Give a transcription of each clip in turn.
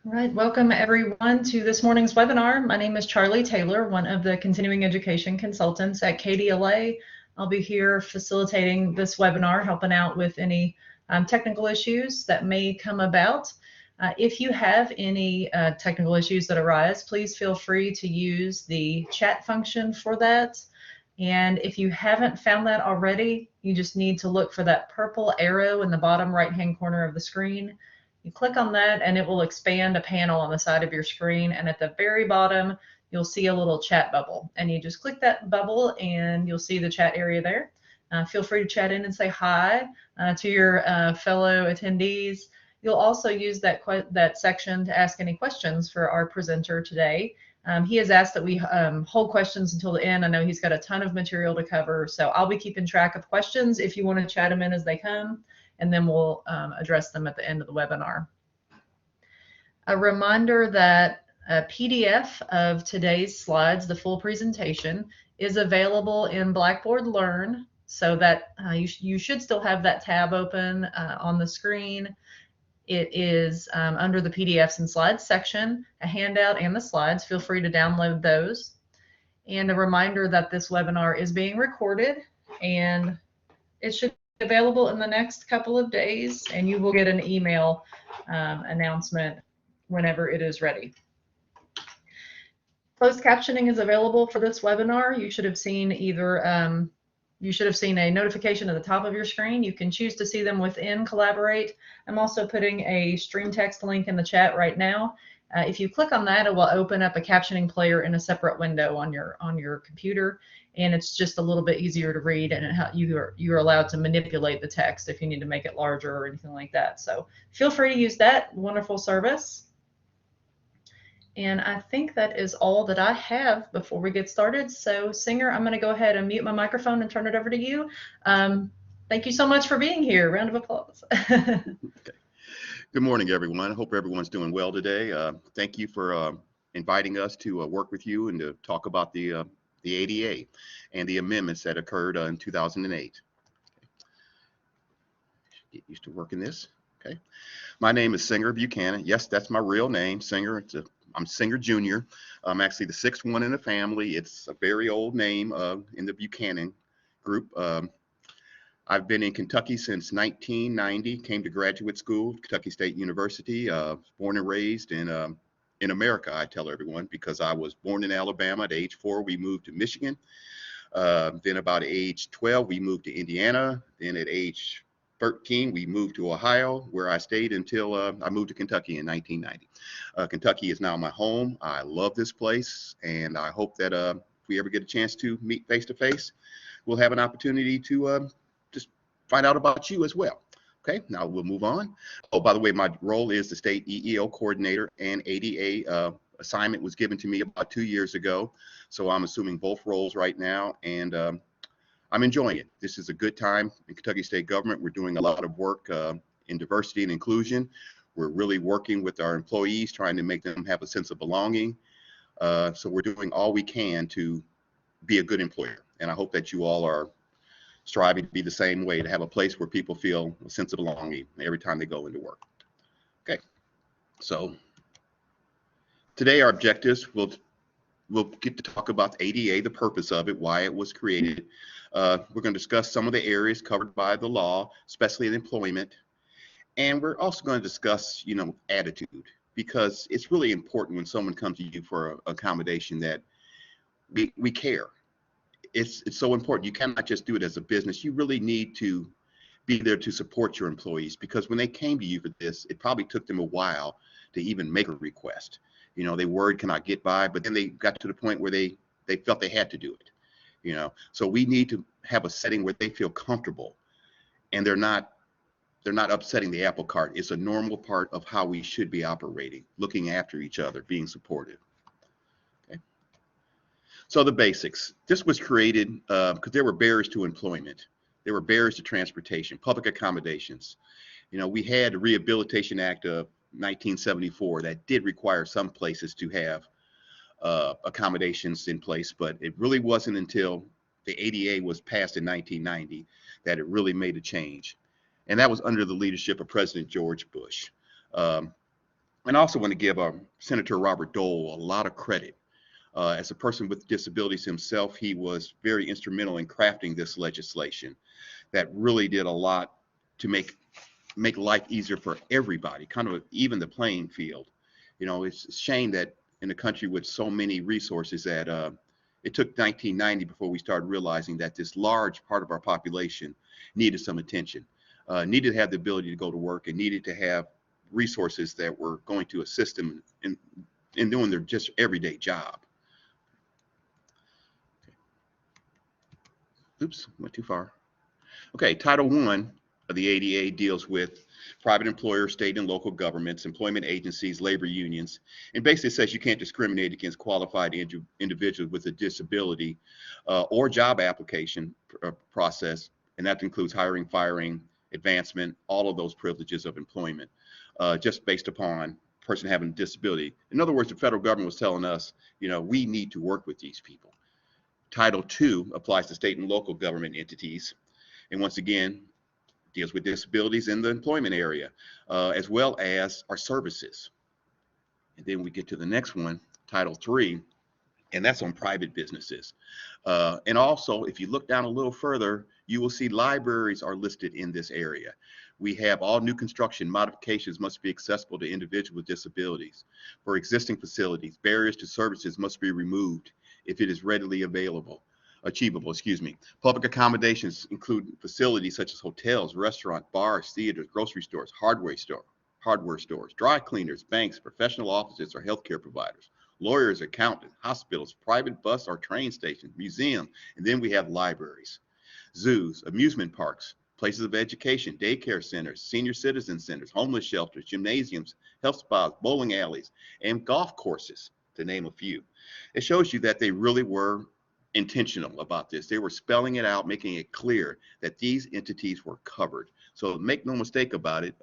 All right, welcome everyone to this morning's webinar. My name is Charlie Taylor, one of the continuing education consultants at KDLA. I'll be here facilitating this webinar, helping out with any technical issues that may come about. If you have any technical issues that arise, please feel free to use the chat function for that. And if you haven't found that already, you just need to look for that purple arrow in the bottom right-hand corner of the screen. You click on that and it will expand a panel on the side of your screen, and at the very bottom you'll see a little chat bubble, and you just click that bubble and you'll see the chat area there. Feel free to chat in and say hi to your fellow attendees. You'll also use that section to ask any questions for our presenter today. He has asked that we hold questions until the end. I know he's got a ton of material to cover, so I'll be keeping track of questions if you want to chat them in as they come, and then we'll address them at the end of the webinar. A reminder that a PDF of today's slides, the full presentation, is available in Blackboard Learn, so that you should still have that tab open on the screen. It is under the PDFs and slides section, a handout and the slides. Feel free to download those. And a reminder that this webinar is being recorded, and it should available in the next couple of days, and you will get an email announcement whenever it is ready. Closed captioning is available for this webinar. You should have seen either you should have seen a notification at the top of your screen. You can choose to see them within Collaborate. I'm also putting a stream text link in the chat right now. If you click on that, it will open up a captioning player in a separate window on your computer, and it's just a little bit easier to read, and you're allowed to manipulate the text if you need to make it larger or anything like that. So feel free to use that wonderful service. And I think that is all that I have before we get started. So Singer, I'm going to go ahead and mute my microphone and turn it over to you. Thank you so much for being here. Round of applause. Okay. Good morning, everyone. I hope everyone's doing well today. Thank you for inviting us to work with you and to talk about the ADA and the amendments that occurred in 2008. Get used to working this. Okay. My name is Singer Buchanan. Yes, that's my real name, Singer. I'm Singer Jr. I'm actually the sixth one in the family. It's a very old name in the Buchanan group. I've been in Kentucky since 1990, came to graduate school, Kentucky State University, born and raised in America, I tell everyone, because I was born in Alabama. At age 4, we moved to Michigan. Then about age 12, we moved to Indiana. Then at age 13, we moved to Ohio, where I stayed until I moved to Kentucky in 1990. Kentucky is now my home. I love this place, and I hope that if we ever get a chance to meet face to face, we'll have an opportunity to just find out about you as well. Okay, now we'll move on. Oh, by the way, my role is the state EEO coordinator, and ADA assignment was given to me about 2 years ago. So I'm assuming both roles right now, and I'm enjoying it. This is a good time in Kentucky State government. We're doing a lot of work in diversity and inclusion. We're really working with our employees, trying to make them have a sense of belonging. So we're doing all we can to be a good employer. And I hope that you all are striving to be the same way, to have a place where people feel a sense of belonging every time they go into work. Okay, so today our objectives, we'll get to talk about the ADA, the purpose of it, why it was created. We're going to discuss some of the areas covered by the law, especially in employment. And we're also going to discuss, attitude, because it's really important when someone comes to you for accommodation that we care. It's so important. You cannot just do it as a business. You really need to be there to support your employees, because when they came to you for this, it probably took them a while to even make a request. They worried, can I get by? But then they got to the point where they felt they had to do it. So we need to have a setting where they feel comfortable, and they're not upsetting the apple cart. It's a normal part of how we should be operating, looking after each other, being supportive. Okay. So the basics. This was created because there were barriers to employment. There were barriers to transportation, public accommodations. We had the Rehabilitation Act of 1974 that did require some places to have accommodations in place, but it really wasn't until the ADA was passed in 1990 that it really made a change. And that was under the leadership of President George Bush. And I also want to give Senator Robert Dole a lot of credit. As a person with disabilities himself, he was very instrumental in crafting this legislation that really did a lot to make life easier for everybody, kind of even the playing field. You know, it's a shame that in a country with so many resources that it took 1990 before we started realizing that this large part of our population needed some attention, needed to have the ability to go to work, and needed to have resources that were going to assist them in doing their just everyday job. Oops, went too far. Okay, Title I of the ADA deals with private employers, state and local governments, employment agencies, labor unions, and basically says you can't discriminate against qualified individuals with a disability or job application process, and that includes hiring, firing, advancement, all of those privileges of employment, just based upon person having a disability. In other words, the federal government was telling us, you know, we need to work with these people. Title II applies to state and local government entities, and once again, deals with disabilities in the employment area, as well as our services. And then we get to the next one, Title III, and that's on private businesses. And also, if you look down a little further, you will see libraries are listed in this area. We have all new construction modifications must be accessible to individuals with disabilities. For existing facilities, barriers to services must be removed if it is readily achievable. Public accommodations include facilities such as hotels, restaurants, bars, theaters, grocery stores, hardware stores, dry cleaners, banks, professional offices, or healthcare providers, lawyers, accountants, hospitals, private bus or train stations, museums, and then we have libraries, zoos, amusement parks, places of education, daycare centers, senior citizen centers, homeless shelters, gymnasiums, health spas, bowling alleys, and golf courses, to name a few. It shows you that they really were intentional about this. They were spelling it out, making it clear that these entities were covered. So make no mistake about it,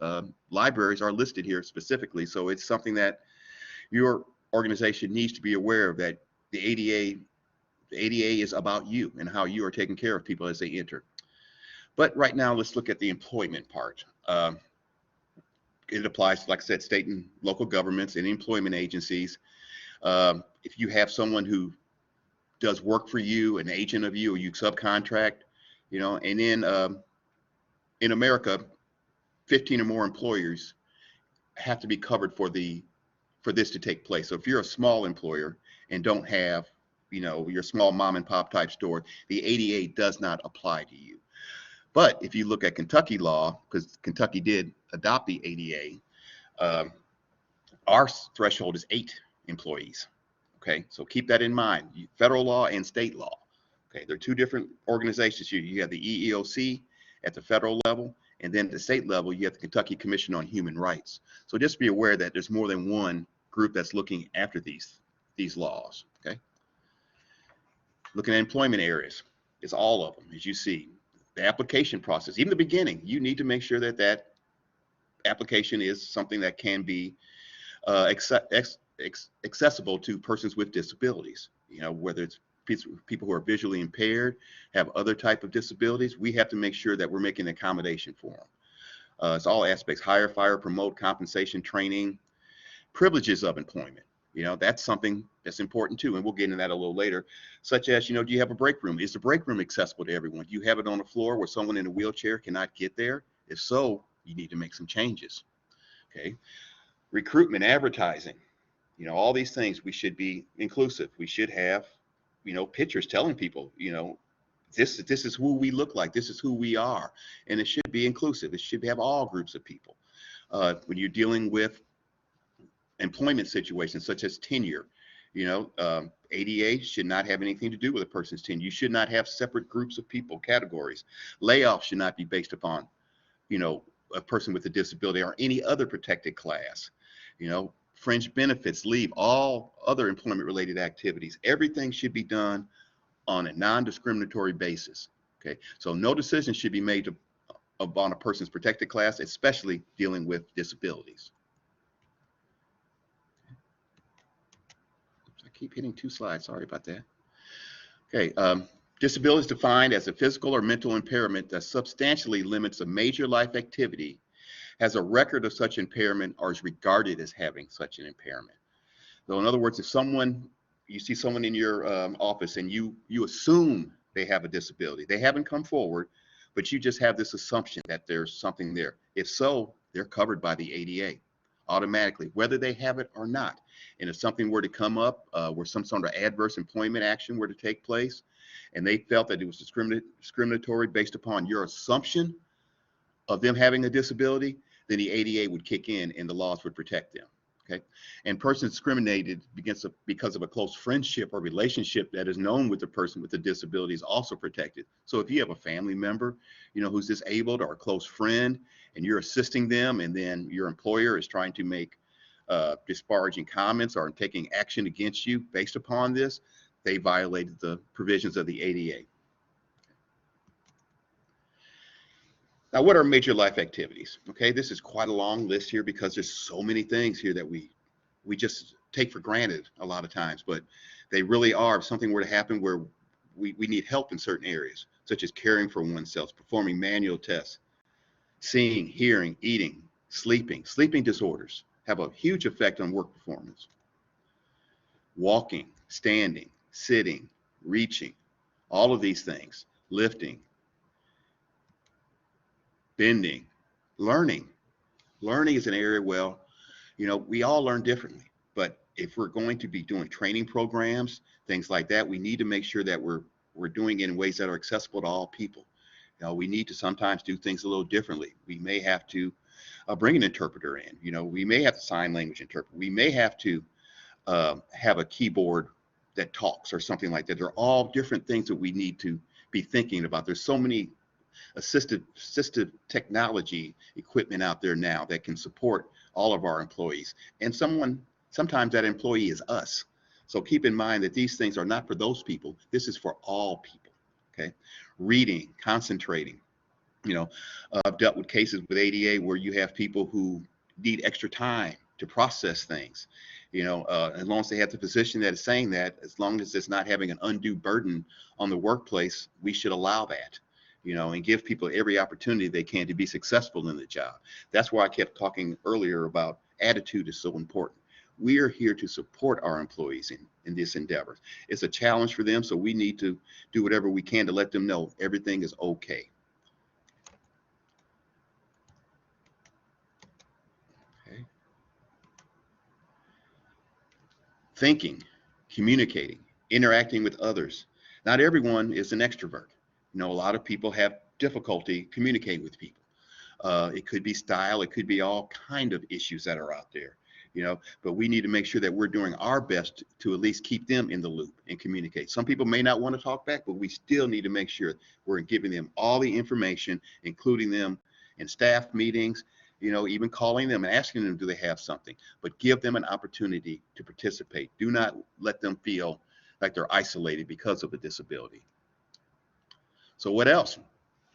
libraries are listed here specifically. So it's something that your organization needs to be aware of, that the ADA is about you and how you are taking care of people as they enter. But right now, let's look at the employment part. It applies to, like I said, state and local governments and employment agencies. If you have someone who does work for you, an agent of you, or you subcontract, you know, and then in America, 15 or more employers have to be covered for this to take place. So if you're a small employer and don't have, you know, your small mom and pop type store, the ADA does not apply to you. But if you look at Kentucky law, because Kentucky did adopt the ADA, our threshold is 8 employees. Okay, so keep that in mind. Federal law and state law. Okay, they're two different organizations here. You have the EEOC at the federal level, and then at the state level, you have the Kentucky Commission on Human Rights. So just be aware that there's more than one group that's looking after these laws. Okay, looking at employment areas, it's all of them, as you see. The application process, even the beginning, you need to make sure that that application is something that can be accessible to persons with disabilities. You know, whether it's people who are visually impaired, have other type of disabilities, we have to make sure that we're making an accommodation for them. It's all aspects: hire, fire, promote, compensation, training, privileges of employment. You know, that's something that's important too, and we'll get into that a little later, such as, you know, do you have a break room? Is the break room accessible to everyone? Do you have it on the floor where someone in a wheelchair cannot get there? If so, you need to make some changes. Okay. Recruitment, advertising, you know, all these things, we should be inclusive. We should have, you know, pictures telling people, you know, this is who we look like, this is who we are, and it should be inclusive. It should have all groups of people. When you're dealing with employment situations such as tenure, you know, ADA should not have anything to do with a person's tenure. You should not have separate groups of people, categories. Layoffs should not be based upon, you know, a person with a disability or any other protected class. You know, fringe benefits, leave, all other employment related activities, everything should be done on a non-discriminatory basis. Okay, so no decision should be made upon a person's protected class, especially dealing with disabilities. Oops, I keep hitting 2 slides, sorry about that. Okay, disability is defined as a physical or mental impairment that substantially limits a major life activity has a record of such impairment, or is regarded as having such an impairment. So in other words, if you see someone in your office and you assume they have a disability, they haven't come forward, but you just have this assumption that there's something there. If so, they're covered by the ADA automatically, whether they have it or not. And if something were to come up where some sort of adverse employment action were to take place, and they felt that it was discriminatory based upon your assumption of them having a disability, then the ADA would kick in and the laws would protect them. Okay, and persons discriminated because of a close friendship or relationship that is known with the person with the disability is also protected. So if you have a family member, who's disabled, or a close friend, and you're assisting them, and then your employer is trying to make disparaging comments or taking action against you based upon this, they violated the provisions of the ADA. Now, what are major life activities? Okay, this is quite a long list here because there's so many things here that we just take for granted a lot of times, but they really are. If something were to happen where we need help in certain areas, such as caring for oneself, performing manual tests, seeing, hearing, eating, sleeping. Sleeping disorders have a huge effect on work performance. Walking, standing, sitting, reaching, all of these things, lifting, bending, learning. Learning is an area, well, we all learn differently, but if we're going to be doing training programs, things like that, we need to make sure that we're doing it in ways that are accessible to all people. We need to sometimes do things a little differently. We may have to bring an interpreter in. We may have to sign language interpret. We may have to have a keyboard that talks or something like that. They're all different things that we need to be thinking about. There's so many assistive technology equipment out there now that can support all of our employees. And sometimes that employee is us. So keep in mind that these things are not for those people. This is for all people. Okay. Reading, concentrating. I've dealt with cases with ADA where you have people who need extra time to process things. As long as they have the physician that is saying that, as long as it's not having an undue burden on the workplace, we should allow that. And give people every opportunity they can to be successful in the job. That's why I kept talking earlier about attitude is so important. We are here to support our employees in this endeavor. It's a challenge for them, so we need to do whatever we can to let them know everything is okay. Okay. Thinking, communicating, interacting with others. Not everyone is an extrovert. A lot of people have difficulty communicating with people. It could be style, it could be all kind of issues that are out there, but we need to make sure that we're doing our best to at least keep them in the loop and communicate. Some people may not want to talk back, but we still need to make sure we're giving them all the information, including them in staff meetings, even calling them and asking them, do they have something, but give them an opportunity to participate. Do not let them feel like they're isolated because of a disability. So what else?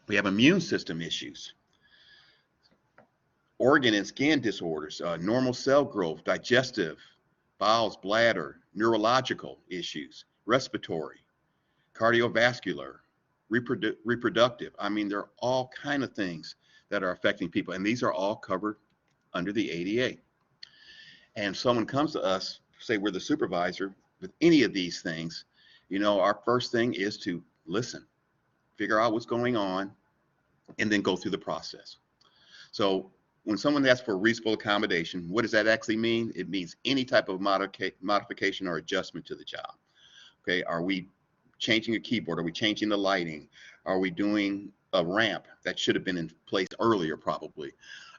We have immune system issues, organ and skin disorders, normal cell growth, digestive, bowels, bladder, neurological issues, respiratory, cardiovascular, reproductive. I mean, there are all kinds of things that are affecting people, and these are all covered under the ADA. And someone comes to us, say we're the supervisor with any of these things, our first thing is to listen, figure out what's going on, and then go through the process. So when someone asks for reasonable accommodation, what does that actually mean? It means any type of modification or adjustment to the job. Okay, are we changing a keyboard? Are we changing the lighting? Are we doing a ramp that should have been in place earlier probably?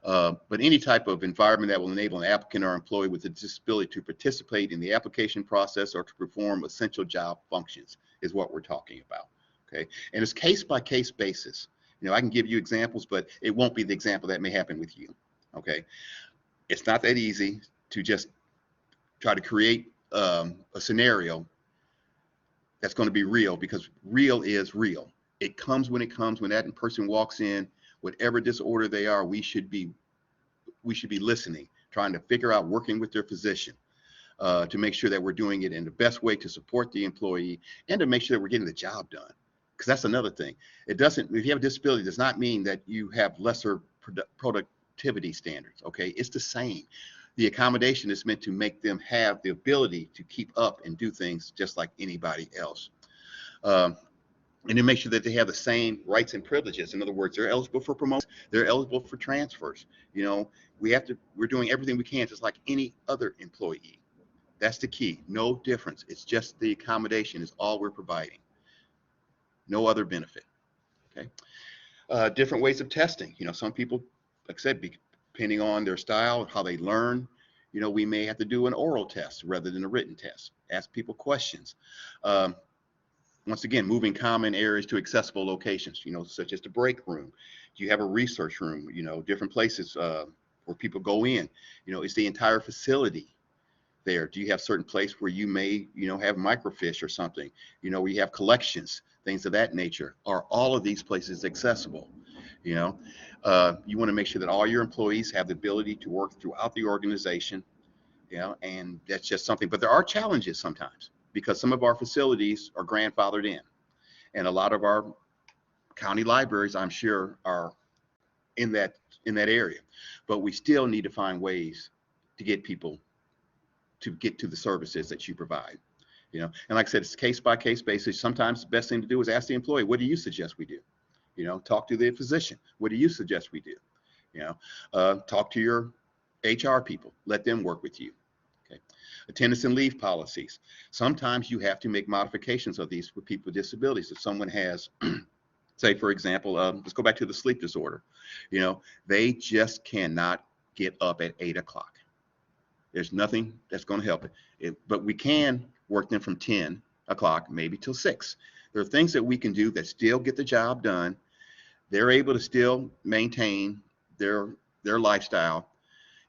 But any type of environment that will enable an applicant or employee with a disability to participate in the application process or to perform essential job functions is what we're talking about. Okay, and it's case by case basis. I can give you examples, but it won't be the example that may happen with you. Okay, it's not that easy to just try to create a scenario that's going to be real, because real is real. It comes when it comes. When that person walks in, whatever disorder they are, we should be listening, trying to figure out, working with their physician to make sure that we're doing it in the best way to support the employee and to make sure that we're getting the job done. Because that's another thing. It doesn't, if you have a disability, it does not mean that you have lesser productivity standards. Okay, it's the same. The accommodation is meant to make them have the ability to keep up and do things just like anybody else. Um, and to make sure that they have the same rights and privileges. In other words, they're eligible for promotions, they're eligible for transfers. You know, we're doing everything we can just like any other employee. That's the key. No difference. It's just the accommodation is all we're providing. No other benefit. Okay. Different ways of testing. You know, some people, like I said, depending on their style, how they learn, you know, we may have to do an oral test rather than a written test. Ask people questions. Um, Once again, moving common areas to accessible locations, you know, such as the break room. Do you have a research room, you know, different places where people go in? You know, is the entire facility there? Do you have certain place where you may, you know, have microfiche or something, you know, where you have collections, things of that nature? Are all of these places accessible? You know, you want to make sure that all your employees have the ability to work throughout the organization, you know, and that's just something. But there are challenges sometimes because some of our facilities are grandfathered in, and a lot of our county libraries, I'm sure, are in that area. But we still need to find ways to get people to get to the services that you provide. You know, and like I said, it's case by case basis. Sometimes the best thing to do is ask the employee, what do you suggest we do? You know, talk to the physician. What do you suggest we do? You know, talk to your HR people. Let them work with you. Okay. Attendance and leave policies. Sometimes you have to make modifications of these with people with disabilities. If someone has, say, for example, let's go back to the sleep disorder. You know, they just cannot get up at 8 o'clock. There's nothing that's going to help it. But we can work them from 10 o'clock, maybe till 6. There are things that we can do that still get the job done. They're able to still maintain their lifestyle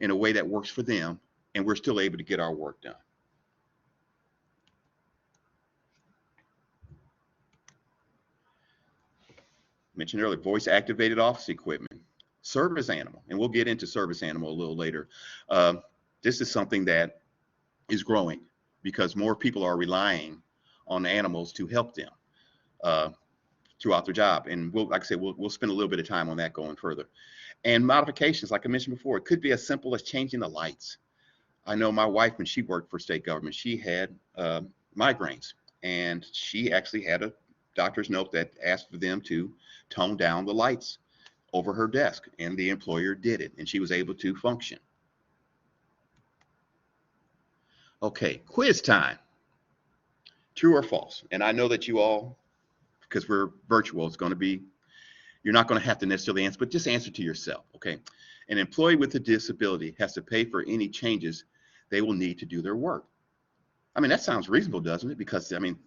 in a way that works for them, and we're still able to get our work done. Mentioned earlier, voice activated office equipment, service animal, and we'll get into service animal a little later. This is something that is growing because more people are relying on animals to help them throughout their job. And we'll, like I said, we'll spend a little bit of time on that going further. And modifications, like I mentioned before, it could be as simple as changing the lights. I know my wife, when she worked for state government, she had migraines, and she actually had a doctor's note that asked for them to tone down the lights over her desk, and the employer did it, and she was able to function. Okay, quiz time. True or false? And I know that you all, because we're virtual, it's going to be, you're not going to have to necessarily answer, but just answer to yourself, okay? An employee with a disability has to pay for any changes they will need to do their work. I mean, that sounds reasonable, doesn't it? Because, I mean,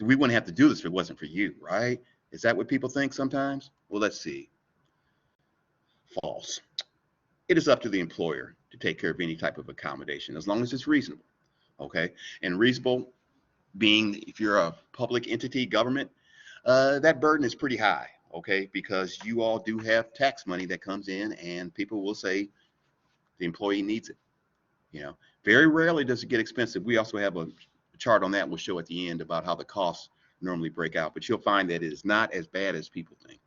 we wouldn't have to do this if it wasn't for you, right? Is that what people think sometimes? Well, let's see. False. It is up to the employer to take care of any type of accommodation, as long as it's reasonable, okay? And reasonable being, if you're a public entity, government, that burden is pretty high, okay? Because you all do have tax money that comes in, and people will say the employee needs it. You know, very rarely does it get expensive. We also have a chart on that we'll show at the end about how the costs normally break out, but you'll find that it is not as bad as people think.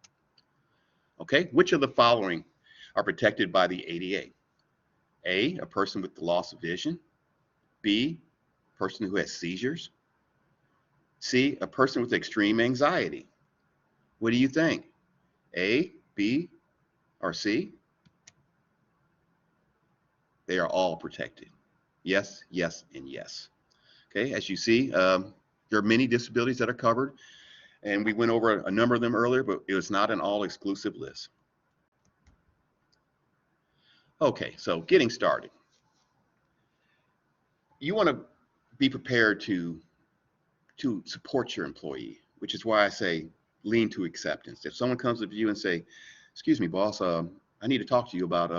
Okay, which of the following are protected by the ADA? A person with the loss of vision. B, a person who has seizures. C, a person with extreme anxiety. What do you think? A, B, or C? They are all protected. Yes, yes, and yes. Okay, as you see, there are many disabilities that are covered, and we went over a number of them earlier, but it was not an all-exclusive list. Okay, so getting started. You want to be prepared to support your employee, which is why I say lean to acceptance. If someone comes up to you and say, excuse me, boss, I need to talk to you about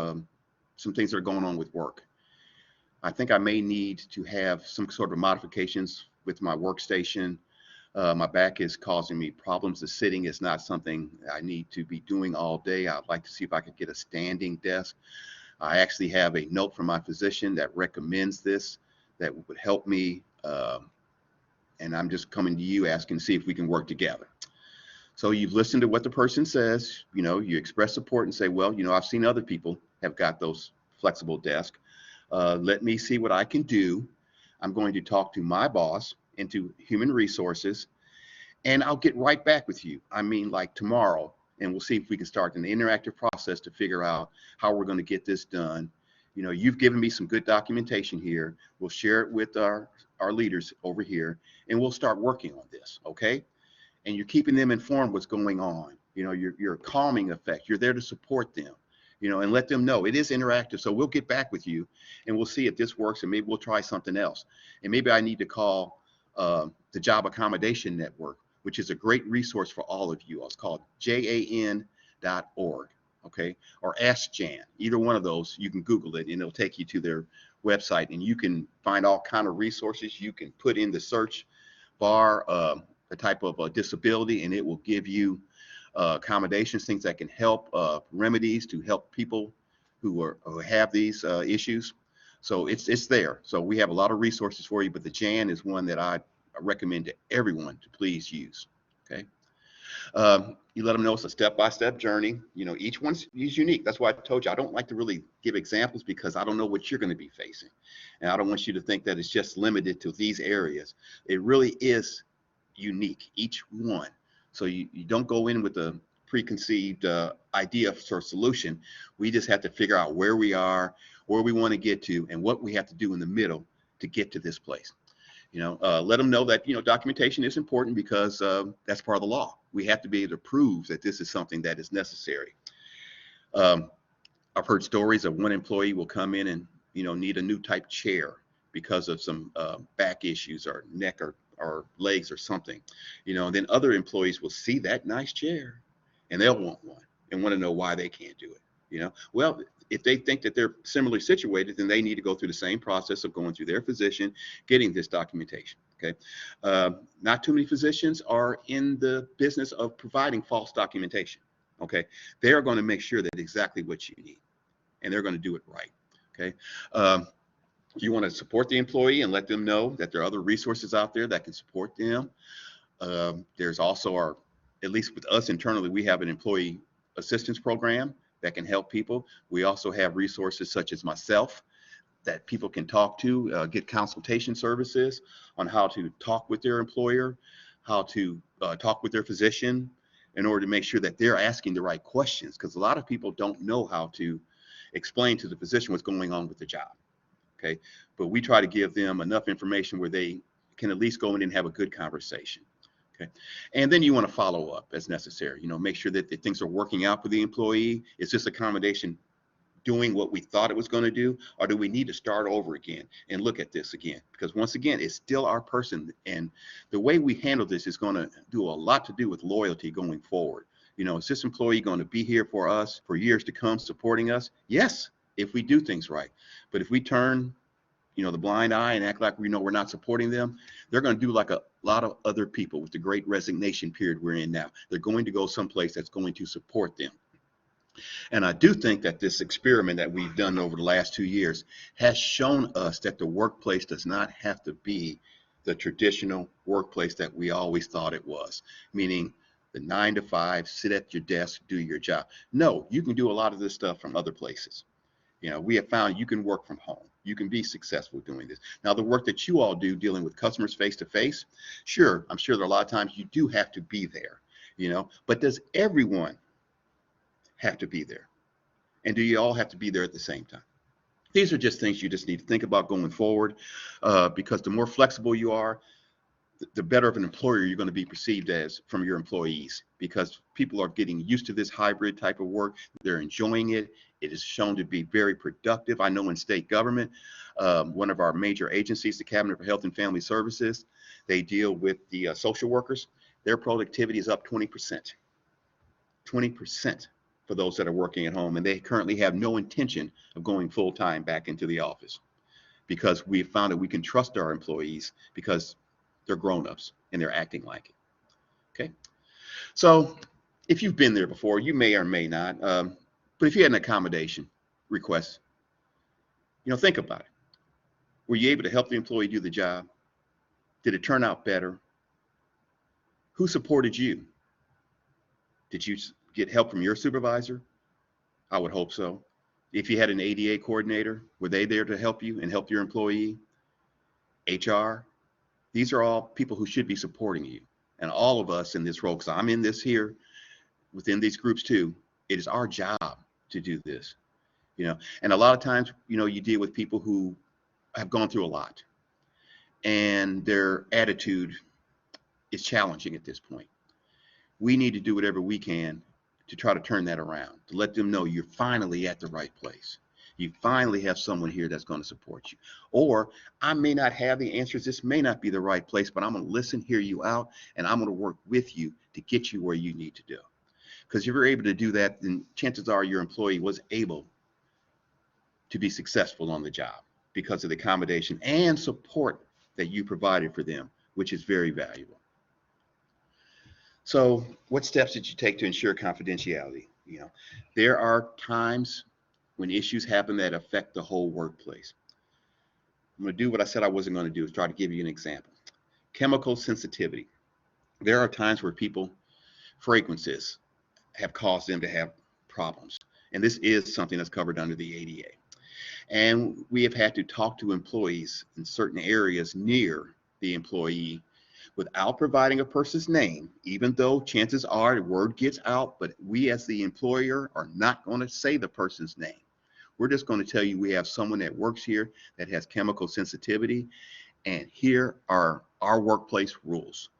some things that are going on with work. I think I may need to have some sort of modifications with my workstation. My back is causing me problems. The sitting is not something I need to be doing all day. I'd like to see if I could get a standing desk. I actually have a note from my physician that recommends this, that would help me. And I'm just coming to you asking to see if we can work together. So you've listened to what the person says, you express support and say, well, I've seen other people have got those flexible desks. Let me see what I can do. I'm going to talk to my boss and to human resources, and I'll get right back with you. I mean, like tomorrow, and we'll see if we can start an interactive process to figure out how we're going to get this done. You've given me some good documentation here. We'll share it with our leaders over here, and we'll start working on this, okay? And you're keeping them informed what's going on. You're a calming effect. You're there to support them, and let them know it is interactive. So we'll get back with you and we'll see if this works, and maybe we'll try something else. And maybe I need to call the Job Accommodation Network, which is a great resource for all of you. It's called jan.org, okay? Or Ask Jan. Either one of those, you can Google it and it'll take you to their website, and you can find all kind of resources. You can put in the search bar the type of disability, and it will give you accommodations, things that can help, remedies to help people who have these issues. So it's there. So we have a lot of resources for you, but the JAN is one that I recommend to everyone to please use. Okay. You let them know it's a step-by-step journey. Each one's unique. That's why I told you I don't like to really give examples, because I don't know what you're going to be facing, and I don't want you to think that it's just limited to these areas. It really is unique, each one. So you don't go in with a preconceived idea for a solution. We just have to figure out where we are, where we want to get to, and what we have to do in the middle to get to this place. Let them know that documentation is important, because that's part of the law. We have to be able to prove that this is something that is necessary. I've heard stories of one employee will come in and need a new type chair because of some back issues or neck or legs or something, and then other employees will see that nice chair and they'll want one and want to know why they can't do it. Well, if they think that they're similarly situated, then they need to go through the same process of going through their physician, getting this documentation. Okay. Not too many physicians are in the business of providing false documentation. Okay. They are going to make sure that exactly what you need, and they're going to do it right. Okay. You want to support the employee and let them know that there are other resources out there that can support them. There's also at least with us internally, we have an employee assistance program that can help people. We also have resources such as myself that people can talk to, get consultation services on how to talk with their employer, how to talk with their physician in order to make sure that they're asking the right questions, because a lot of people don't know how to explain to the physician what's going on with the job. Okay, but we try to give them enough information where they can at least go in and have a good conversation. Okay, and then you want to follow up as necessary. Make sure that things are working out for the employee. Is this accommodation doing what we thought it was going to do, or do we need to start over again and look at this again? Because once again, it's still our person, and the way we handle this is going to do a lot to do with loyalty going forward. Is this employee going to be here for us for years to come, supporting us? Yes, if we do things right. But if we turn the blind eye and act like we're not supporting them, they're going to do like a lot of other people with the great resignation period we're in now. They're going to go someplace that's going to support them. And I do think that this experiment that we've done over the last 2 years has shown us that the workplace does not have to be the traditional workplace that we always thought it was, meaning the 9 to 5, sit at your desk, do your job. No, you can do a lot of this stuff from other places. We have found you can work from home. You can be successful doing this. Now, the work that you all do dealing with customers face to face, sure, I'm sure there are a lot of times you do have to be there, but does everyone have to be there? And do you all have to be there at the same time? These are just things you just need to think about going forward, because the more flexible you are, the better of an employer you're going to be perceived as from your employees, because people are getting used to this hybrid type of work. They're enjoying it. It is shown to be very productive. I know in state government, one of our major agencies, the Cabinet for Health and Family Services, they deal with the social workers. Their productivity is up 20%. 20% for those that are working at home, and they currently have no intention of going full-time back into the office, because we found that we can trust our employees because they're grown-ups and they're acting like it. Okay, so if you've been there before, you may or may not, but if you had an accommodation request, think about it. Were you able to help the employee do the job? Did it turn out better? Who supported you? Did you get help from your supervisor? I would hope so. If you had an ADA coordinator, were they there to help you and help your employee? HR? These are all people who should be supporting you. And all of us in this role, because I'm in this here within these groups too, it is our job to do this. And a lot of times, you deal with people who have gone through a lot and their attitude is challenging at this point. We need to do whatever we can to try to turn that around, to let them know you're finally at the right place. You finally have someone here that's going to support you. Or I may not have the answers. This may not be the right place, but I'm going to listen, hear you out, and I'm going to work with you to get you where you need to go. Because if you're able to do that, then chances are your employee was able to be successful on the job because of the accommodation and support that you provided for them, which is very valuable. So what steps did you take to ensure confidentiality? There are times when issues happen that affect the whole workplace. I'm going to do what I said I wasn't going to do, is try to give you an example. Chemical sensitivity. There are times where fragrances have caused them to have problems. And this is something that's covered under the ADA. And we have had to talk to employees in certain areas near the employee without providing a person's name, even though chances are the word gets out, but we as the employer are not going to say the person's name. We're just going to tell you we have someone that works here that has chemical sensitivity, and here are our workplace rules.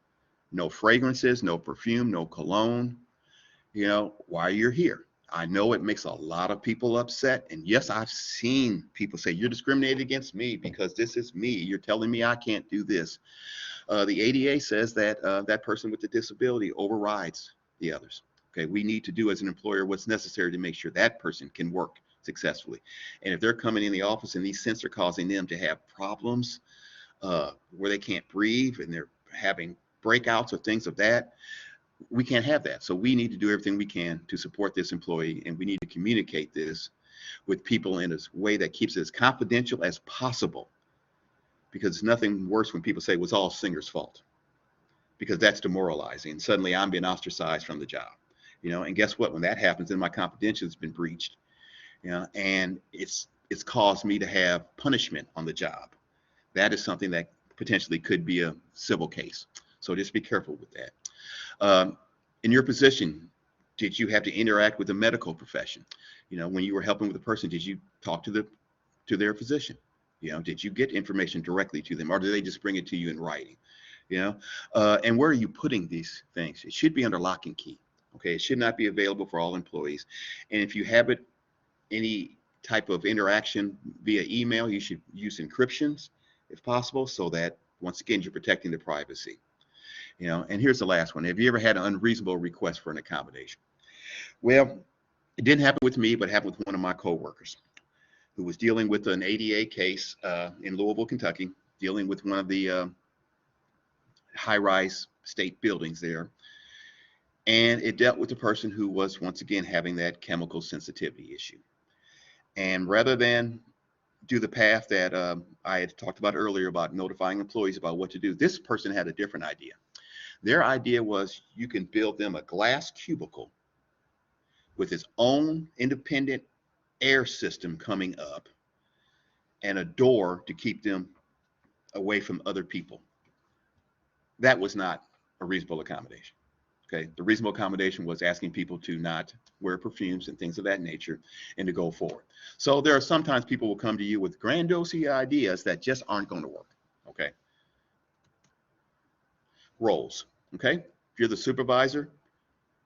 No fragrances, no perfume, no cologne, while you're here. I know it makes a lot of people upset. And yes, I've seen people say, you're discriminating against me because this is me. You're telling me I can't do this. The ADA says that that person with the disability overrides the others. Okay, we need to do as an employer what's necessary to make sure that person can work successfully. And if they're coming in the office and these scents are causing them to have problems where they can't breathe and they're having breakouts or things of that, we can't have that. So we need to do everything we can to support this employee, and we need to communicate this with people in a way that keeps it as confidential as possible, because it's nothing worse when people say it was all Singer's fault, because that's demoralizing. Suddenly I'm being ostracized from the job, and guess what? When that happens, then my confidentiality has been breached, and it's caused me to have punishment on the job. That is something that potentially could be a civil case. So just be careful with that. In your position, did you have to interact with the medical profession? When you were helping with a person, did you talk to their physician? Did you get information directly to them, or do they just bring it to you in writing? And where are you putting these things? It should be under lock and key. Okay, it should not be available for all employees. And if you have any type of interaction via email, you should use encryptions if possible, so that once again you're protecting the privacy. And here's the last one. Have you ever had an unreasonable request for an accommodation? Well, it didn't happen with me, but it happened with one of my coworkers who was dealing with an ADA case in Louisville, Kentucky, dealing with one of the high-rise state buildings there. And it dealt with a person who was, once again, having that chemical sensitivity issue. And rather than do the path that I had talked about earlier about notifying employees about what to do, this person had a different idea. Their idea was you can build them a glass cubicle with its own independent air system coming up and a door to keep them away from other people. That was not a reasonable accommodation. Okay, the reasonable accommodation was asking people to not wear perfumes and things of that nature and to go forward. So there are sometimes people will come to you with grandiose ideas that just aren't going to work. Okay. Roles. Okay. If you're the supervisor,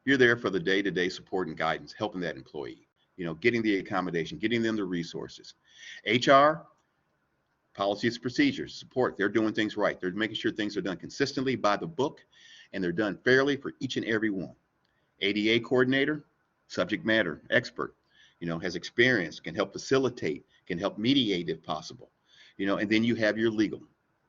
you're there for the day-to-day support and guidance, helping that employee, getting the accommodation, getting them the resources. HR, policies, procedures, support. They're doing things right. They're making sure things are done consistently by the book, and they're done fairly for each and every one. ADA coordinator, subject matter expert, has experience, can help facilitate, can help mediate if possible, and then you have your legal.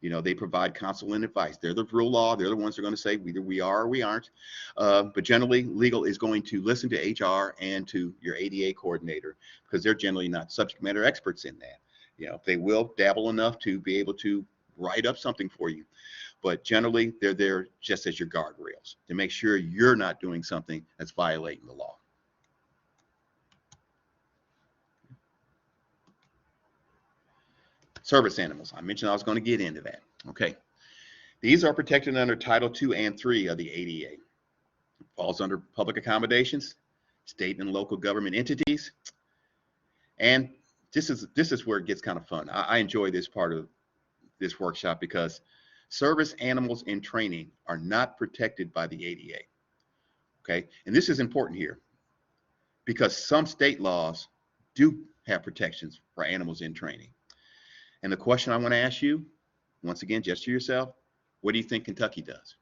They provide counsel and advice. They're the real law. They're the ones that are going to say either we are or we aren't. But generally, legal is going to listen to HR and to your ADA coordinator, because they're generally not subject matter experts in that. They will dabble enough to be able to write up something for you. but generally they're there just as your guardrails to make sure you're not doing something that's violating the law. Service animals. I mentioned I was going to get into that. Okay. These are protected under Title II and III of the ADA. Falls under public accommodations, state and local government entities. And this is where it gets kind of fun. I enjoy this part of this workshop because service animals in training are not protected by the ADA. Okay. And this is important here because some state laws do have protections for animals in training. And the question I want to ask you, once again, just to yourself, what do you think Kentucky does?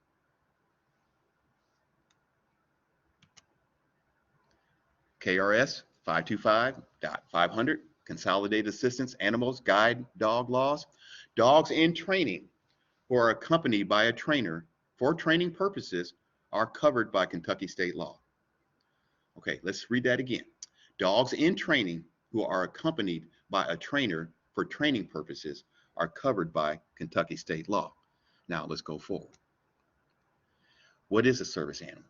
KRS 525.500, Consolidated Assistance Animals Guide Dog Laws. Dogs in training who are accompanied by a trainer for training purposes are covered by Kentucky state law. Okay, let's read that again. Dogs in training who are accompanied by a trainer for training purposes are covered by Kentucky state law. Now let's go forward. What is a service animal?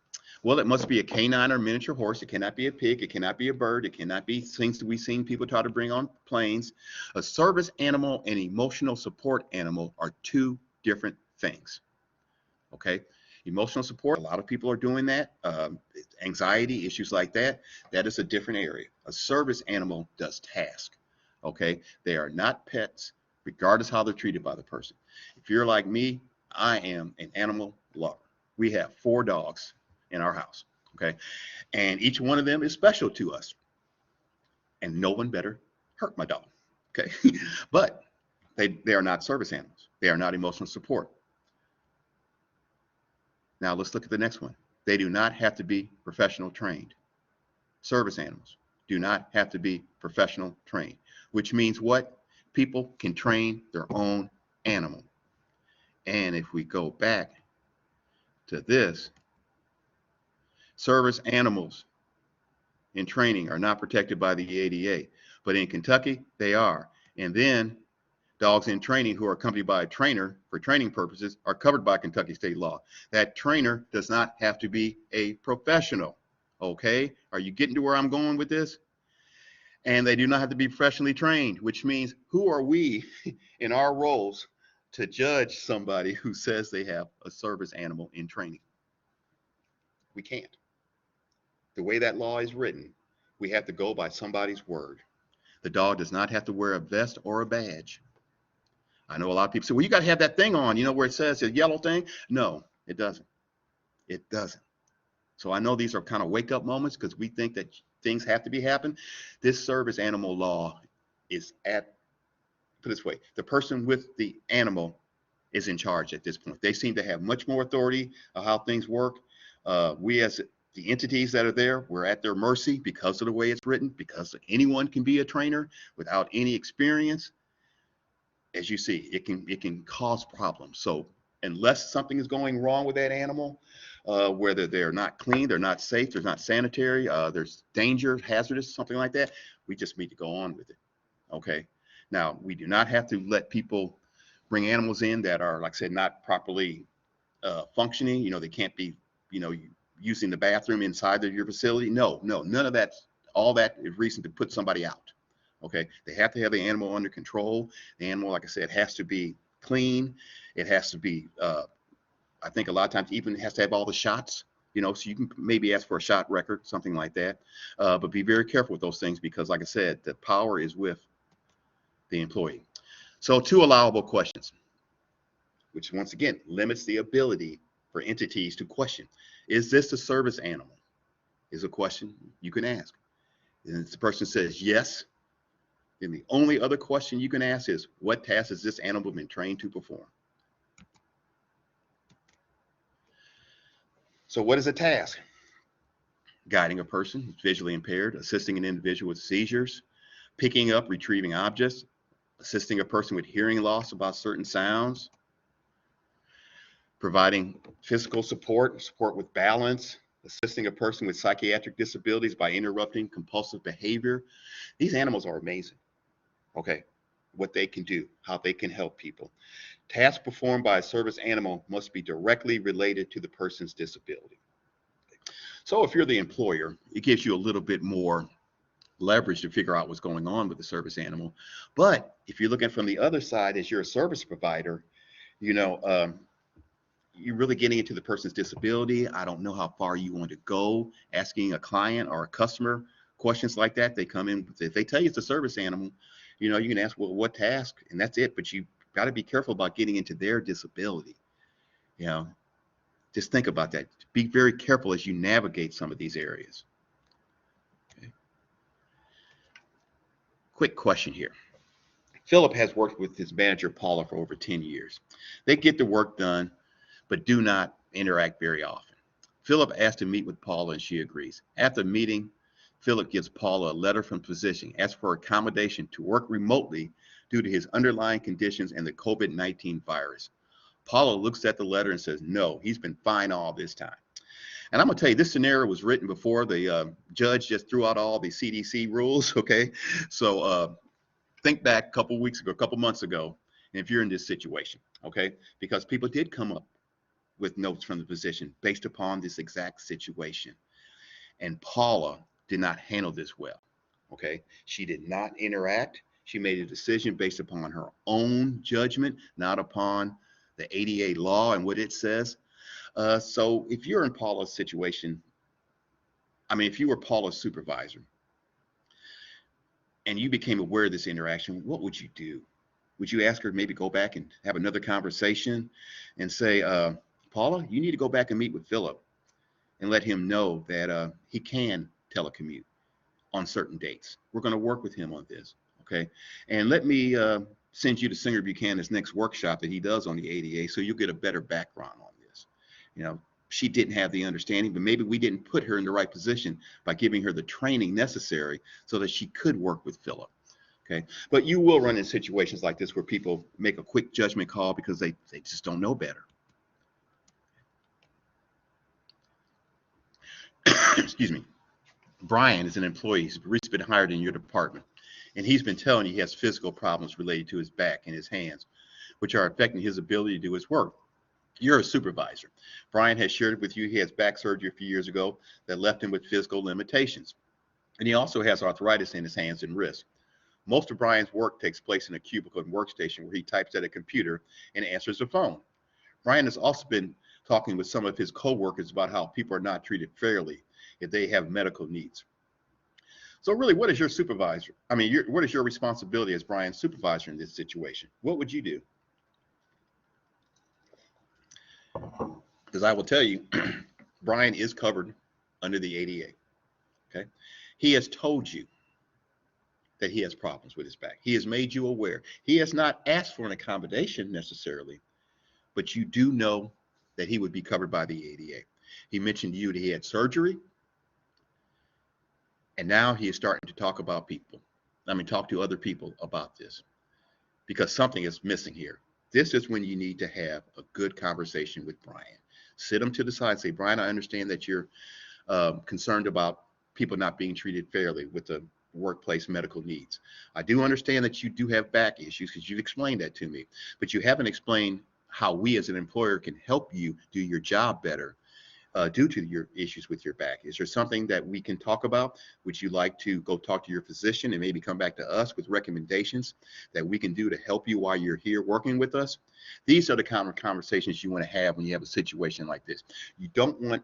Well, it must be a canine or miniature horse. It cannot be a pig. It cannot be a bird. It cannot be things that we've seen people try to bring on planes. A service animal and emotional support animal are two different things. Okay. Emotional support, a lot of people are doing that. Anxiety, issues like that, that is a different area. A service animal does task. Okay. They are not pets, regardless how they're treated by the person. If you're like me, I am an animal lover. We have 4 dogs in our house, okay? And each one of them is special to us. And no one better hurt my dog, okay? But they are not service animals. They are not emotional support. Now let's look at the next one. They do not have to be professional trained. Service animals do not have to be professional trained, which means what? People can train their own animal. And if we go back to this, service animals in training are not protected by the ADA, but in Kentucky, they are. And then dogs in training who are accompanied by a trainer for training purposes are covered by Kentucky state law. That trainer does not have to be a professional, okay? Are you getting to where I'm going with this? And they do not have to be professionally trained, which means who are we in our roles to judge somebody who says they have a service animal in training? We can't. The way that law is written, we have to go by somebody's word. The dog does not have to wear a vest or a badge. I know a lot of people say, well, you got to have that thing on, you know, where it says a yellow thing. No, it doesn't. It doesn't. So I know these are kind of wake up moments because we think that things have to be happening. This service animal law is put it this way, the person with the animal is in charge at this point. They seem to have much more authority of how things work. We as the entities that are there, we're at their mercy because of the way it's written, because anyone can be a trainer without any experience. As you see, it can cause problems. So unless something is going wrong with that animal, whether they're not clean, they're not safe, they're not sanitary, there's danger, hazardous, something like that, we just need to go on with it. Okay. Now, we do not have to let people bring animals in that are, like I said, not properly functioning. You know, they can't be, you know, using the bathroom inside of your facility. No, none of that. All that is reason to put somebody out. Okay, they have to have the animal under control. The animal, like I said, has to be clean. It has to be, I think a lot of times even has to have all the shots, you know, so you can maybe ask for a shot record, something like that. But be very careful with those things because, like I said, the power is with the employee. So 2 allowable questions, which once again limits the ability for entities to question. Is this a service animal? Is a question you can ask. And if the person says yes, then the only other question you can ask is, what task has this animal been trained to perform? So what is a task? Guiding a person who's visually impaired, assisting an individual with seizures, picking up, retrieving objects, assisting a person with hearing loss about certain sounds, providing physical support, support with balance, assisting a person with psychiatric disabilities by interrupting compulsive behavior. These animals are amazing, okay? What they can do, how they can help people. Tasks performed by a service animal must be directly related to the person's disability. So if you're the employer, it gives you a little bit more leverage to figure out what's going on with the service animal. But if you're looking from the other side, as you're a service provider, you know, you're really getting into the person's disability. I don't know how far you want to go asking a client or a customer questions like that. They come in, if they tell you it's a service animal, you know, you can ask, well, what task? And that's it. But you got to be careful about getting into their disability. You know, just think about that. Be very careful as you navigate some of these areas. Okay. Quick question here. Philip has worked with his manager, Paula, for over 10 years. They get the work done, but do not interact very often. Philip asked to meet with Paula and she agrees. After the meeting, Philip gives Paula a letter from physician, asks for accommodation to work remotely due to his underlying conditions and the COVID-19 virus. Paula looks at the letter and says, no, he's been fine all this time. And I'm gonna tell you, this scenario was written before the judge just threw out all the CDC rules, okay? So think back a couple weeks ago, a couple months ago, and if you're in this situation, okay? Because people did come up with notes from the physician based upon this exact situation. And Paula did not handle this well, okay? She did not interact. She made a decision based upon her own judgment, not upon the ADA law and what it says. So if you're in Paula's situation, I mean, if you were Paula's supervisor and you became aware of this interaction, what would you do? Would you ask her to maybe go back and have another conversation and say, Paula, you need to go back and meet with Philip and let him know that he can telecommute on certain dates. We're going to work with him on this, okay? And let me send you to Singer Buchanan's next workshop that he does on the ADA so you'll get a better background on this. You know, she didn't have the understanding, but maybe we didn't put her in the right position by giving her the training necessary so that she could work with Philip. Okay, but you will run in situations like this where people make a quick judgment call because they just don't know better. Excuse me. Brian is an employee. He's recently been hired in your department, and he's been telling you he has physical problems related to his back and his hands, which are affecting his ability to do his work. You're a supervisor. Brian has shared with you he has back surgery a few years ago that left him with physical limitations, and he also has arthritis in his hands and wrists. Most of Brian's work takes place in a cubicle and workstation where he types at a computer and answers the phone. Brian has also been talking with some of his coworkers about how people are not treated fairly if they have medical needs. So really, what is your supervisor? I mean, what is your responsibility as Brian's supervisor in this situation? What would you do? Because I will tell you, Brian is covered under the ADA, okay? He has told you that he has problems with his back. He has made you aware. He has not asked for an accommodation necessarily, but you do know that he would be covered by the ADA. He mentioned to you that he had surgery, and now he is starting to talk about talk to other people about this because something is missing here. This is when you need to have a good conversation with Brian. Sit him to the side and say, Brian, I understand that you're concerned about people not being treated fairly with the workplace medical needs. I do understand that you do have back issues because you've explained that to me, but you haven't explained how we as an employer can help you do your job better due to your issues with your back. Is there something that we can talk about? Would you like to go talk to your physician and maybe come back to us with recommendations that we can do to help you while you're here working with us? These are the kind of conversations you want to have when you have a situation like this. You don't want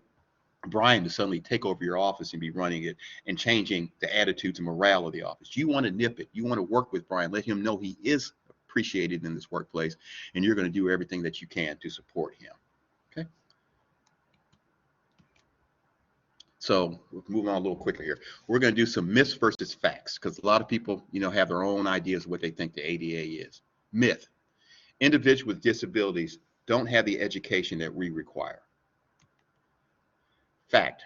Brian to suddenly take over your office and be running it and changing the attitudes and morale of the office. You want to nip it. You want to work with Brian, let him know he is appreciated in this workplace, and you're going to do everything that you can to support him. Okay. So moving on a little quicker here. We're going to do some myths versus facts because a lot of people, have their own ideas of what they think the ADA is. Myth: individuals with disabilities don't have the education that we require. Fact: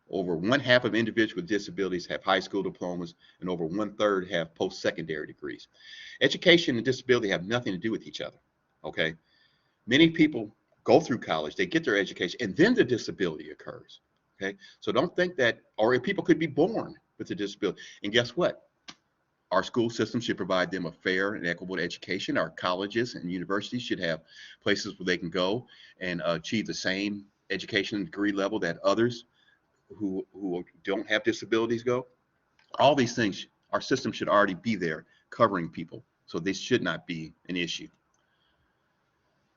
over 1/2 of individuals with disabilities have high school diplomas, and over 1/3 have post-secondary degrees. Education and disability have nothing to do with each other, okay? Many people go through college, they get their education, and then the disability occurs, okay? So don't think that, or if people could be born with a disability, and guess what? Our school system should provide them a fair and equitable education. Our colleges and universities should have places where they can go and achieve the same education and degree level that others who don't have disabilities go. All these things, our system should already be there covering people. So this should not be an issue.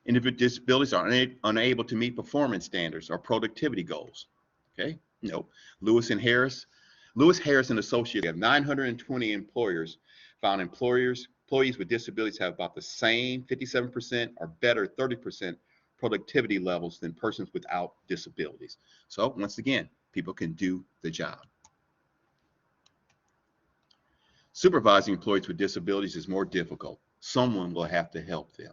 Individuals with disabilities are unable to meet performance standards or productivity goals. Okay, no. Lewis Harris and Associates have 920 employers found employees with disabilities have about the same 57% or better 30% productivity levels than persons without disabilities. So once again, people can do the job. Supervising employees with disabilities is more difficult. Someone will have to help them.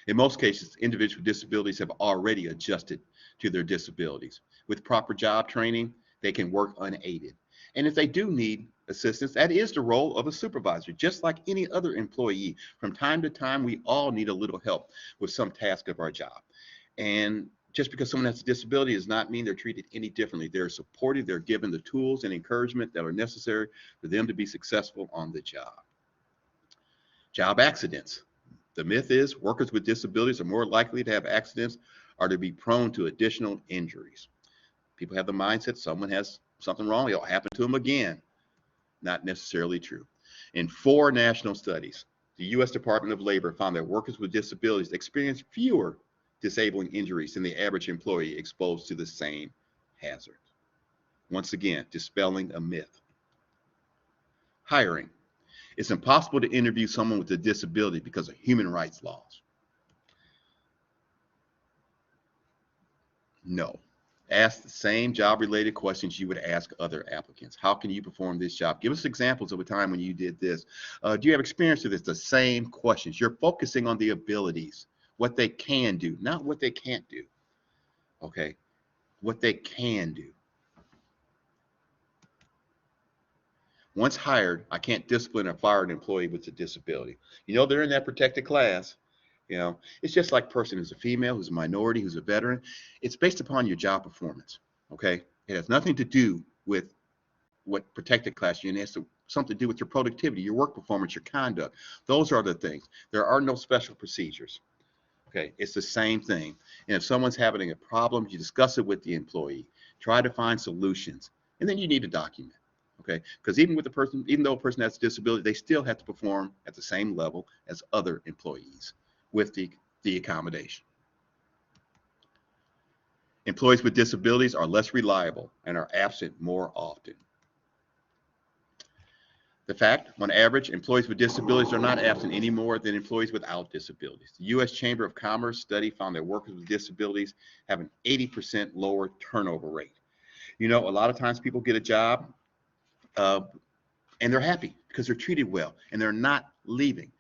In most cases, individuals with disabilities have already adjusted to their disabilities. With proper job training, they can work unaided. And if they do need assistance, that is the role of a supervisor, just like any other employee. From time to time, we all need a little help with some task of our job. And just because someone has a disability does not mean they're treated any differently. They're supported, they're given the tools and encouragement that are necessary for them to be successful on the job. Job accidents. The myth is workers with disabilities are more likely to have accidents or to be prone to additional injuries. People have the mindset someone has something wrong, it'll happen to them again. Not necessarily true. In 4 national studies, the U.S. Department of Labor found that workers with disabilities experience fewer disabling injuries than the average employee exposed to the same hazard. Once again, dispelling a myth. Hiring. It's impossible to interview someone with a disability because of human rights laws. No. Ask the same job-related questions you would ask other applicants. How can you perform this job? Give us examples of a time when you did this. Do you have experience with this? The same questions. You're focusing on the abilities, what they can do, not what they can't do. Okay? What they can do. Once hired, I can't discipline or fire an employee with a disability. You know, they're in that protected class. You know, it's just like a person who's a female, who's a minority, who's a veteran. It's based upon your job performance. Okay? It has nothing to do with what protected class you're in. It has something to do with your productivity, your work performance, your conduct. Those are the things. There are no special procedures. Okay? It's the same thing. And if someone's having a problem, you discuss it with the employee. Try to find solutions. And then you need to document. Okay, because even though a person has a disability, they still have to perform at the same level as other employees with the accommodation. Employees with disabilities are less reliable and are absent more often. The fact, on average, employees with disabilities are not absent any more than employees without disabilities. The U.S. Chamber of Commerce study found that workers with disabilities have an 80% lower turnover rate. You know, a lot of times people get a job and they're happy because they're treated well and they're not leaving.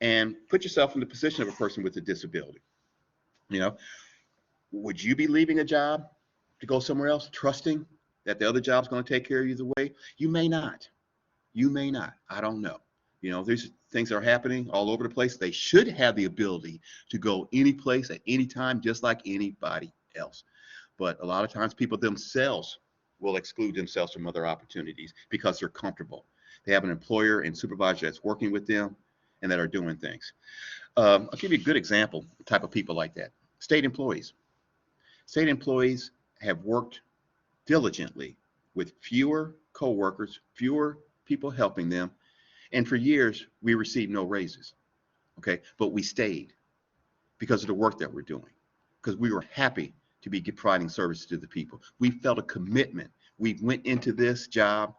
And put yourself in the position of a person with a disability. You know, would you be leaving a job to go somewhere else, trusting that the other job's going to take care of you the way? You may not. You may not. I don't know. You know, there's things that are happening all over the place. They should have the ability to go any place at any time, just like anybody else. But a lot of times people themselves will exclude themselves from other opportunities because they're comfortable. They have an employer and supervisor that's working with them and that are doing things. I'll give you a good example, the type of people like that. State employees. State employees have worked diligently with fewer co-workers, fewer people helping them, and for years we received no raises. Okay, but we stayed because of the work that we're doing, because we were happy to be providing services to the people. We felt a commitment. We went into this job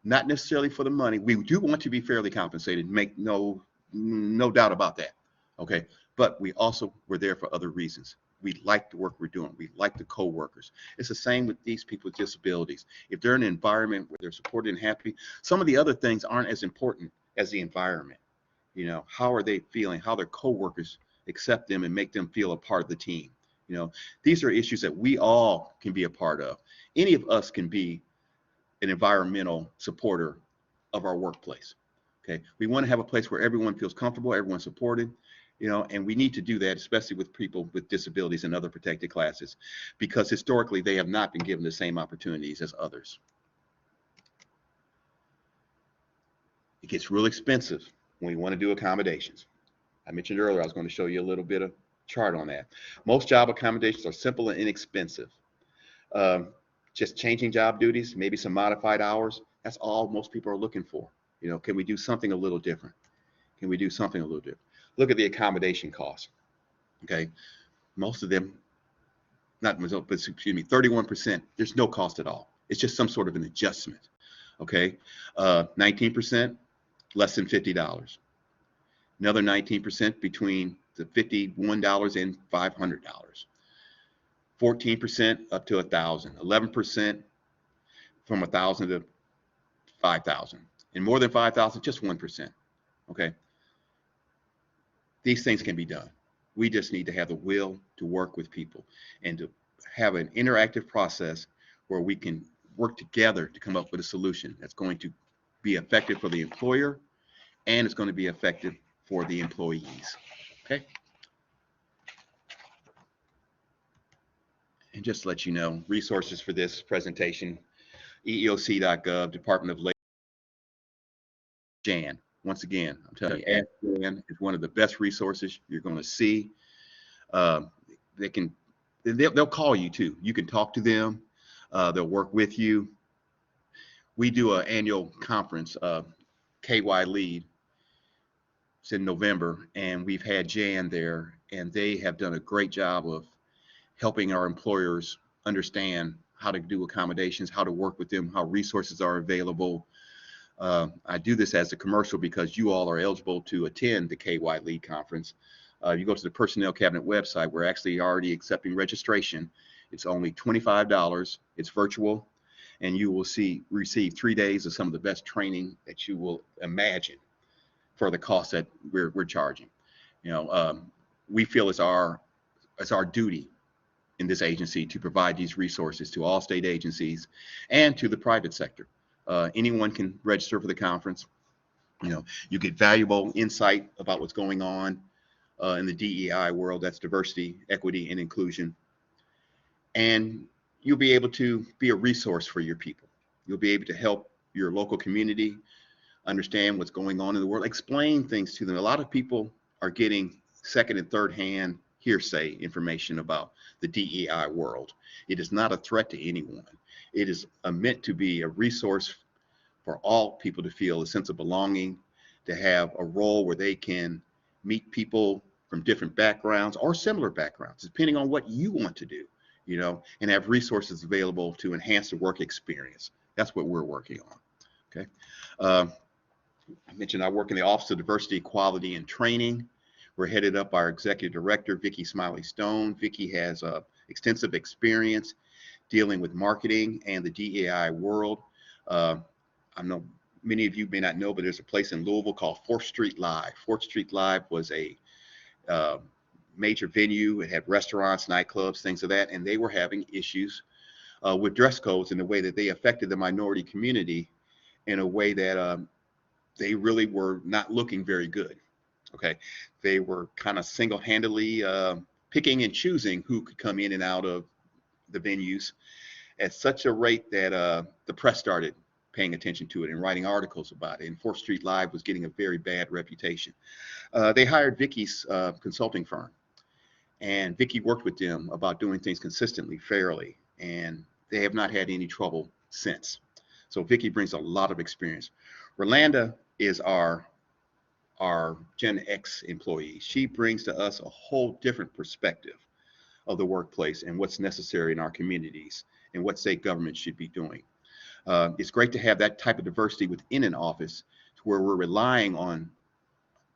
not necessarily for the money. We do want to be fairly compensated, make no doubt about that. Okay, but we also were there for other reasons. We like the work we're doing. We like the co-workers. It's the same with these people with disabilities. If they're in an environment where they're supported and happy, some of the other things aren't as important as the environment. You know, how are they feeling? How their co-workers accept them and make them feel a part of the team. You know, these are issues that we all can be a part of. Any of us can be an environmental supporter of our workplace. Okay, we want to have a place where everyone feels comfortable, everyone's supported, you know, and we need to do that, especially with people with disabilities and other protected classes, because historically they have not been given the same opportunities as others. It gets real expensive when we want to do accommodations. I mentioned earlier I was going to show you a little bit of chart on that. Most job accommodations are simple and inexpensive. Um, just changing job duties, maybe some modified hours. That's all most people are looking for. You know, can we do something a little different? Can we do something a little different? Look at the accommodation costs. Okay, most of them, not but excuse me, 31%. There's no cost at all. It's just some sort of an adjustment. Okay, 19% less than $50. Another 19% between the $51 and $500. 14% up to 1,000. 11% from 1,000 to 5,000, and more than 5,000, just 1%. Okay, these things can be done. We just need to have the will to work with people and to have an interactive process where we can work together to come up with a solution that's going to be effective for the employer and it's going to be effective for the employees. Okay. And just to let you know, resources for this presentation, eeoc.gov, Department of Labor, Jan. Once again, I'm telling you, Ask Jan is one of the best resources you're going to see. They'll call you too. You can talk to them. They'll work with you. We do an annual conference, KY Lead. It's in November, and we've had Jan there, and they have done a great job of helping our employers understand how to do accommodations, how to work with them, how resources are available. I do this as a commercial because you all are eligible to attend the KY Lead Conference. You go to the Personnel Cabinet website. We're actually already accepting registration. It's only $25. It's virtual, and you will receive 3 days of some of the best training that you will imagine for the cost that we're charging. You know, we feel it's our duty in this agency to provide these resources to all state agencies and to the private sector. Anyone can register for the conference. You know, you get valuable insight about what's going on in the DEI world. That's diversity, equity, and inclusion. And you'll be able to be a resource for your people. You'll be able to help your local community understand what's going on in the world, explain things to them. A lot of people are getting second and third hand hearsay information about the DEI world. It is not a threat to anyone. It is meant to be a resource for all people to feel a sense of belonging, to have a role where they can meet people from different backgrounds or similar backgrounds, depending on what you want to do, you know, and have resources available to enhance the work experience. That's what we're working on. Okay. I mentioned I work in the Office of Diversity, Equality, and Training. We're headed up by our Executive Director, Vicki Smiley Stone. Vicki has extensive experience dealing with marketing and the DEI world. I know many of you may not know, but there's a place in Louisville called 4th Street Live. 4th Street Live was a major venue. It had restaurants, nightclubs, things of that, and they were having issues with dress codes and the way that they affected the minority community in a way that they really were not looking very good. Okay, they were kind of single-handedly picking and choosing who could come in and out of the venues at such a rate that the press started paying attention to it and writing articles about it. And 4th Street Live was getting a very bad reputation. They hired Vicki's consulting firm, and Vicki worked with them about doing things consistently, fairly, and they have not had any trouble since. So Vicki brings a lot of experience. Rolanda is our Gen X employee. She brings to us a whole different perspective of the workplace and what's necessary in our communities and what state government should be doing. It's great to have that type of diversity within an office where we're relying on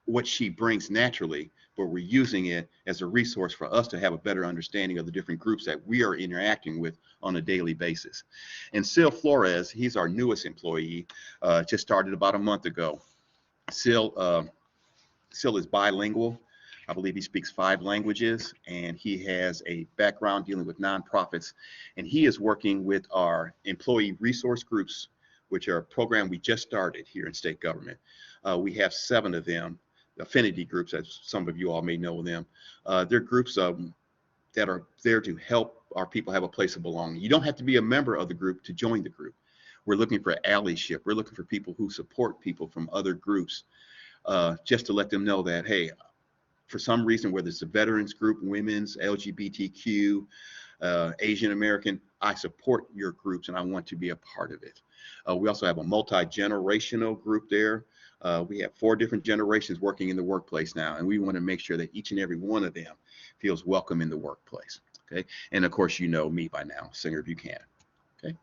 what she brings naturally, but we're using it as a resource for us to have a better understanding of the different groups that we are interacting with on a daily basis. And Sil Flores, he's our newest employee, just started about a month ago. Sil is bilingual. I believe he speaks 5 languages, and he has a background dealing with nonprofits. And he is working with our employee resource groups, which are a program we just started here in state government. We have 7 of them, affinity groups, as some of you all may know them. They're groups that are there to help our people have a place of belonging. You don't have to be a member of the group to join the group. We're looking for allyship. We're looking for people who support people from other groups, just to let them know that, hey, for some reason, whether it's a veterans group, women's, LGBTQ, Asian American, I support your groups and I want to be a part of it. We also have a multi-generational group there. We have 4 different generations working in the workplace now, and we want to make sure that each and every one of them feels welcome in the workplace. Okay, and of course, you know me by now, Singer Buchanan. Okay,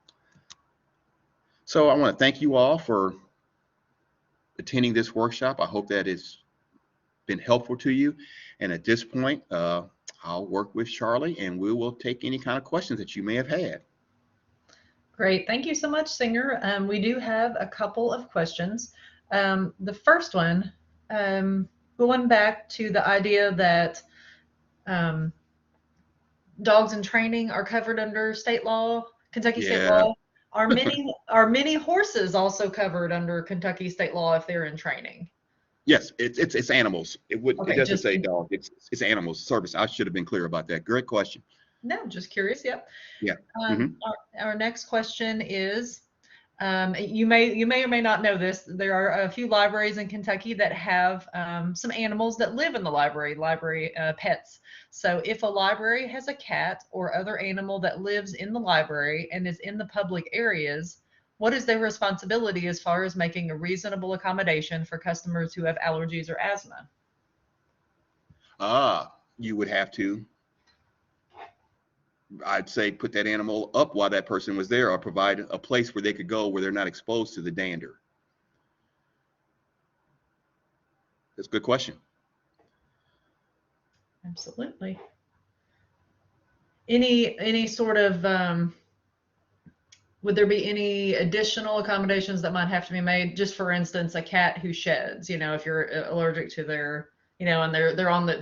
so I want to thank you all for attending this workshop. I hope that it's been helpful to you. And at this point, I'll work with Charlie and we will take any kind of questions that you may have had. Great. Thank you so much, Singer. We do have a couple of questions. The first one, going back to the idea that dogs in training are covered under state law, Kentucky state Yeah. law. Are many horses also covered under Kentucky state law if they're in training? Yes, it's animals. It Okay, doesn't just say dog. It's animals service. I should have been clear about that. Great question. no, just curious. Yep. Yeah. Our next question is, you may or may not know this. There are a few libraries in Kentucky that have some animals that live in the library pets. So if a library has a cat or other animal that lives in the library and is in the public areas, what is their responsibility as far as making a reasonable accommodation for customers who have allergies or asthma? You would have to, I'd say, put that animal up while that person was there, or provide a place where they could go where they're not exposed to the dander. That's a good question. Absolutely. Any sort of would there be any additional accommodations that might have to be made? Just for instance, a cat who sheds, if you're allergic to their, and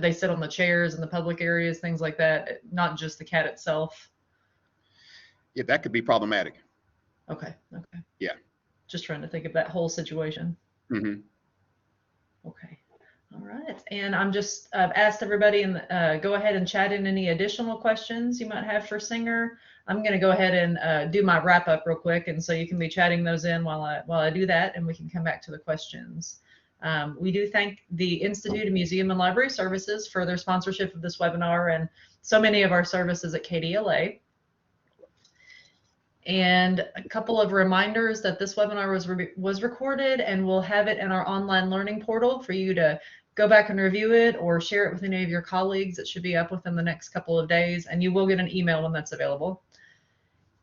they sit on the chairs in the public areas, things like that, not just the cat itself. Yeah, that could be problematic. Okay. Yeah. Just trying to think of that whole situation. Mm-hmm. Okay. All right. And I'm just asked everybody and go ahead and chat in any additional questions you might have for Singer. I'm going to go ahead and do my wrap up real quick, and so you can be chatting those in while I do that, and we can come back to the questions. We do thank the Institute of Museum and Library Services for their sponsorship of this webinar and so many of our services at KDLA. And a couple of reminders that this webinar was recorded, and we'll have it in our online learning portal for you to go back and review it or share it with any of your colleagues. It should be up within the next couple of days, and you will get an email when that's available.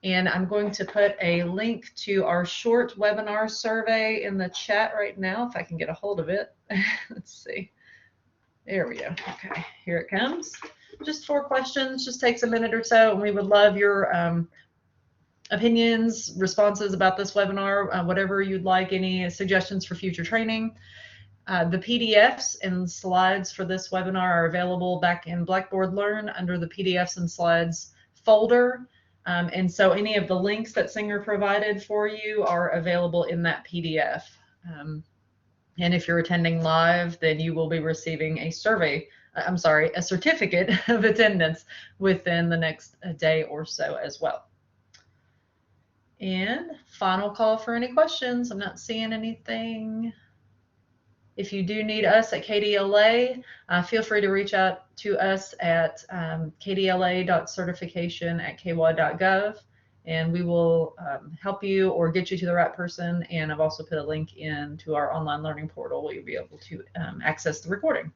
And I'm going to put a link to our short webinar survey in the chat right now, if I can get a hold of it. Let's see. There we go. Okay, here it comes. Just 4 questions, just takes a minute or so, and we would love your opinions, responses about this webinar, whatever you'd like, any suggestions for future training. The PDFs and slides for this webinar are available back in Blackboard Learn under the PDFs and slides folder. And so any of the links that Singer provided for you are available in that PDF. And if you're attending live, then you will be receiving a certificate of attendance within the next day or so as well. And final call for any questions. I'm not seeing anything. If you do need us at KDLA, feel free to reach out to us at kdla.certification@ky.gov, and we will help you or get you to the right person. And I've also put a link into our online learning portal where you'll be able to access the recording.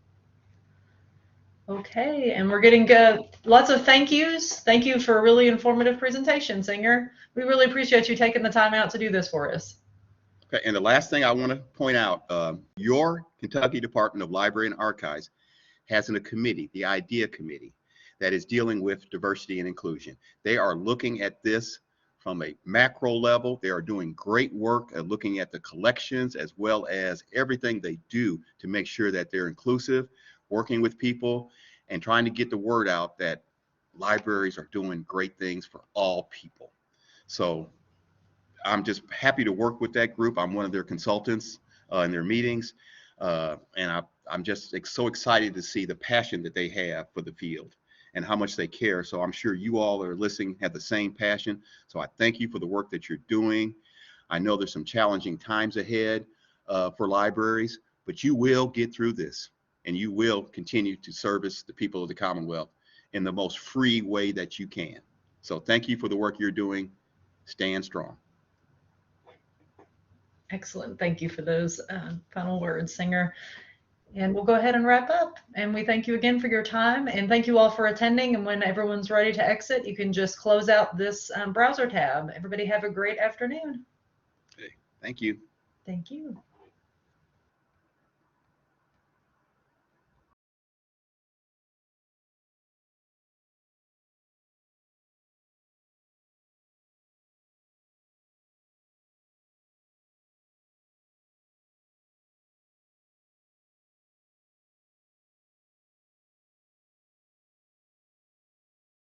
Okay, and we're getting lots of thank yous. Thank you for a really informative presentation, Singer. We really appreciate you taking the time out to do this for us. Okay, and the last thing I want to point out, your Kentucky Department of Library and Archives has a committee, the IDEA Committee, that is dealing with diversity and inclusion. They are looking at this from a macro level. They are doing great work at looking at the collections as well as everything they do to make sure that they're inclusive, working with people, and trying to get the word out that libraries are doing great things for all people. So I'm just happy to work with that group. I'm one of their consultants in their meetings, and I'm just so excited to see the passion that they have for the field and how much they care. So I'm sure you all are listening, have the same passion. So I thank you for the work that you're doing. I know there's some challenging times ahead for libraries, but you will get through this, and you will continue to service the people of the Commonwealth in the most free way that you can. So thank you for the work you're doing. Stand strong. Excellent. Thank you for those final words, Singer. And we'll go ahead and wrap up. And we thank you again for your time. And thank you all for attending. And when everyone's ready to exit, you can just close out this browser tab. Everybody have a great afternoon. Okay. Thank you. Thank you.